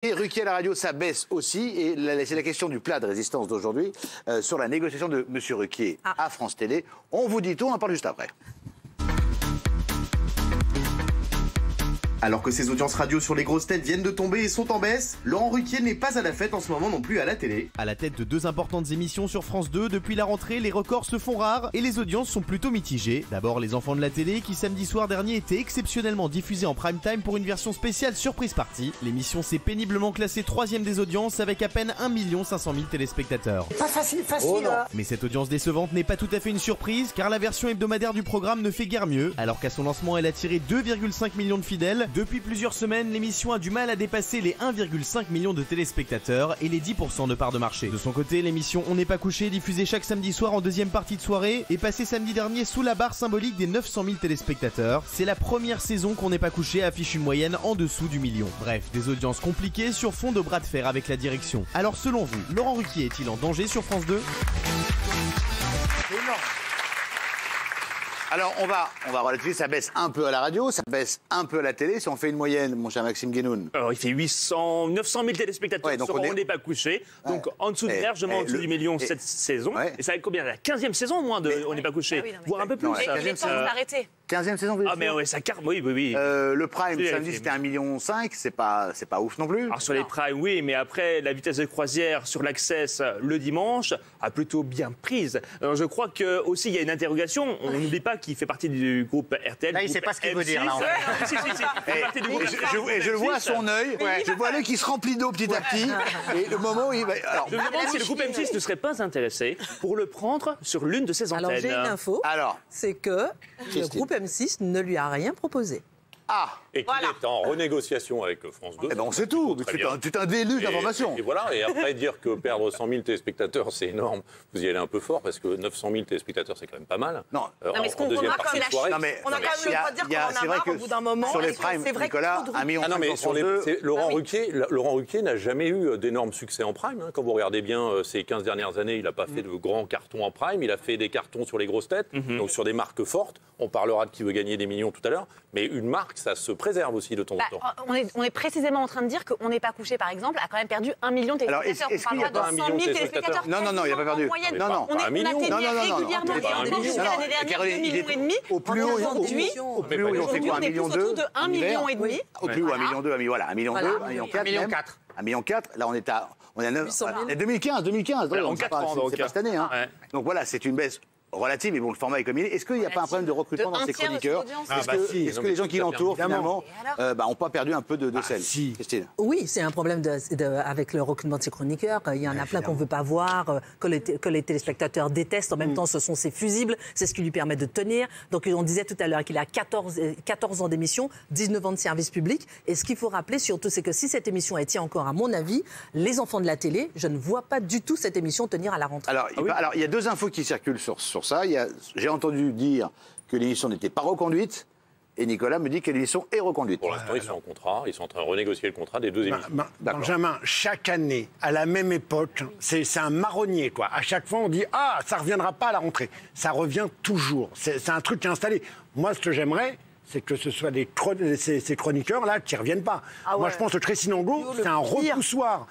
Et Ruquier à la radio, ça baisse aussi. Et c'est la question du plat de résistance d'aujourd'hui sur la négociation de M. Ruquier à France Télé. On vous dit tout, on en parle juste après. Alors que ses audiences radio sur les grosses têtes viennent de tomber et sont en baisse, Laurent Ruquier n'est pas à la fête en ce moment non plus à la télé. À la tête de deux importantes émissions sur France 2, depuis la rentrée, les records se font rares et les audiences sont plutôt mitigées. D'abord Les Enfants de la télé qui samedi soir dernier était exceptionnellement diffusé en prime time pour une version spéciale surprise party. L'émission s'est péniblement classée 3e des audiences avec à peine 1 500 000 téléspectateurs. Pas facile, Oh non. Mais cette audience décevante n'est pas tout à fait une surprise car la version hebdomadaire du programme ne fait guère mieux. Alors qu'à son lancement elle a tiré 2,5 millions de fidèles, depuis plusieurs semaines l'émission a du mal à dépasser les 1,5 million de téléspectateurs et les 10% de part de marché. De son côté, l'émission On n'est pas couché, diffusée chaque samedi soir en deuxième partie de soirée, est passée samedi dernier sous la barre symbolique des 900 000 téléspectateurs. C'est la première saison qu'on n'est pas couché affiche une moyenne en dessous du million. Bref, des audiences compliquées sur fond de bras de fer avec la direction. Alors selon vous, Laurent Ruquier est-il en danger sur France 2 ? Alors, on va relativiser, ça baisse un peu à la radio, ça baisse un peu à la télé. Si on fait une moyenne, mon cher Maxime Guénoun. Alors, il fait 900 000 téléspectateurs sur On n'est pas couché. Donc, en dessous, largement en dessous du million cette saison. Et ça va être combien? La 15e saison, au moins, de On n'est pas couché. Voire un peu plus. Non, la 15e saison. 15e saison, vous Ah, mais ouais, ça carte, oui. le prime, samedi, c'était 1,5 million, c'est pas ouf non plus. Alors, sur les primes, oui, mais après, la vitesse de croisière sur l'Access le dimanche a plutôt bien prise. Alors, je crois que aussi il y a une interrogation. On n'oublie pas qu'il fait partie du groupe RTL. Là, il ne sait pas ce qu'il veut dire. Là, Si. Il fait partie du groupe Et je le vois à son œil, je vois l'œil qui se remplit d'eau petit à petit. Et le moment où il va. Alors, je me demande si le groupe M6 ne serait pas intéressé pour le prendre sur l'une de ses antennes. Alors j'ai une info, c'est que le groupe M6 ne lui a rien proposé. Et qu'il est en renégociation avec France 2. Eh ben on sait tout, c'est un déluge d'informations. Et voilà, et après dire que perdre 100 000 téléspectateurs, c'est énorme, vous y allez un peu fort, parce que 900 000 téléspectateurs, c'est quand même pas mal. Non, mais ce qu'on remarque, c'est la chute. On a quand même le droit de dire qu'on en a marre au bout d'un moment. Sur les primes, Nicolas, 1 million. Non, mais sur Laurent Ruquier n'a jamais eu d'énormes succès en prime. Quand vous regardez bien ces 15 dernières années, il n'a pas fait de grands cartons en prime, il a fait des cartons sur les grosses têtes, donc sur des marques fortes. On parlera de qui veut gagner des millions tout à l'heure, mais une marque, ça se préserve aussi de temps en temps. On est précisément en train de dire qu'on n'est pas couché, par exemple, a quand même perdu 1 million de téléspectateurs. Alors, est-ce qu'il n'y a pas 100 000 téléspectateurs? Non, il n'a pas perdu. Non. On atteignait régulièrement l'année dernière 2,5 millions. Au plus haut, ils ont fait quoi, 1,2 million? De 1,5 million. Au plus haut, 1,2 million, voilà, 1,2 million, 1,4 million. 1,4 million. Là, on est à 2015. En 4 ans, donc. C'est pas cette année. Donc voilà, c'est une baisse relative, mais bon, le format est comme il est. Est-ce qu'il n'y a pas un problème de recrutement dans ces chroniqueurs? Est-ce que les gens qui l'entourent, finalement, n'ont pas perdu un peu de sel? Christine? Oui, c'est un problème avec le recrutement de ces chroniqueurs. Il y en a plein qu'on ne veut pas voir, que les téléspectateurs détestent. En même temps, ce sont ses fusibles, c'est ce qui lui permet de tenir. Donc, on disait tout à l'heure qu'il a 14 ans d'émission, 19 ans de service public. Et ce qu'il faut rappeler surtout, c'est que si cette émission tient encore, à mon avis, Les Enfants de la télé, je ne vois pas du tout cette émission tenir à la rentrée. Alors, il y a deux infos qui circulent sur ça. J'ai entendu dire que l'émission n'était pas reconduite et Nicolas me dit que l'émission est reconduite. Pour l'instant, ils sont en contrat, ils sont en train de renégocier le contrat des deux émissions. Benjamin, chaque année, à la même époque, c'est un marronnier, quoi. À chaque fois, on dit « Ah, ça ne reviendra pas à la rentrée ». Ça revient toujours. C'est un truc qui est installé. Moi, ce que j'aimerais, c'est que ce soit ces chroniqueurs-là qui ne reviennent pas. Moi, je pense que Tressinango, c'est un repoussoir.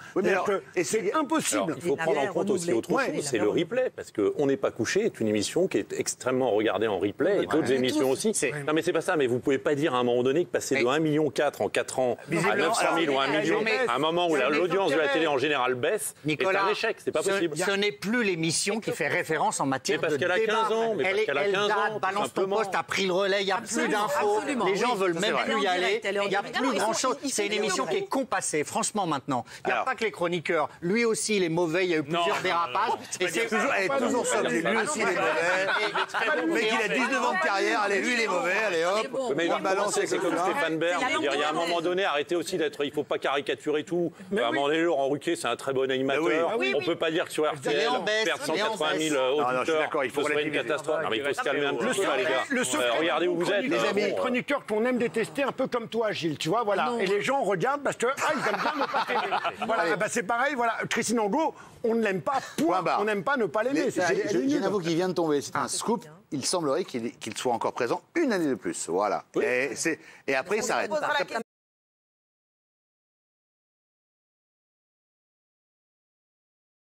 C'est impossible. Alors, il faut prendre en compte aussi autre chose, c'est le replay. Parce qu'on n'est pas couché est une émission qui est extrêmement regardée en replay, et d'autres émissions aussi. Non, mais c'est pas ça. Mais vous ne pouvez pas dire à un moment donné que passer de 1,4 million en 4 ans à 900 000 ou 1 million, à un moment où l'audience de la télé en général baisse, est un échec. C'est pas possible. Ce n'est plus l'émission qui fait référence en matière de débat. Parce qu'elle a 15 ans. Elle date, balance ton poste, a pris le relais, il n'y a plus d'infos. Les gens veulent même plus y aller. Il n'y a plus grand-chose. C'est une émission qui est compassée, franchement, maintenant. Il n'y a pas que les chroniqueurs. Lui aussi, il est mauvais. Il y a eu plusieurs dérapages. Elle est toujours sortie. Lui aussi, il est mauvais. Le mec, il a 19 ans de carrière. Allez, lui, il est mauvais. Allez, hop. Mais il balance, c'est comme Stéphane Bern. Il y a un moment donné, arrêtez aussi d'être. Il ne faut pas caricaturer tout. À un moment donné, Laurent Ruquier, c'est un très bon animateur. On ne peut pas dire que sur RTL, perdre 180 000 auditeurs, ce serait une catastrophe. Il faut se calmer un peu, les gars. Regardez où vous êtes. Les amis chroniqueurs qu'on aime détester, un peu comme toi, Gilles, tu vois, voilà. Et les gens regardent parce que ils aiment bien ne pas t'aimer. Voilà, c'est pareil, voilà. Tressinango, on ne l'aime pas, point. On n'aime pas ne pas l'aimer. J'ai une info qui vient de tomber, c'est un scoop. Il semblerait qu'il soit encore présent une année de plus, voilà. Et après, il s'arrête.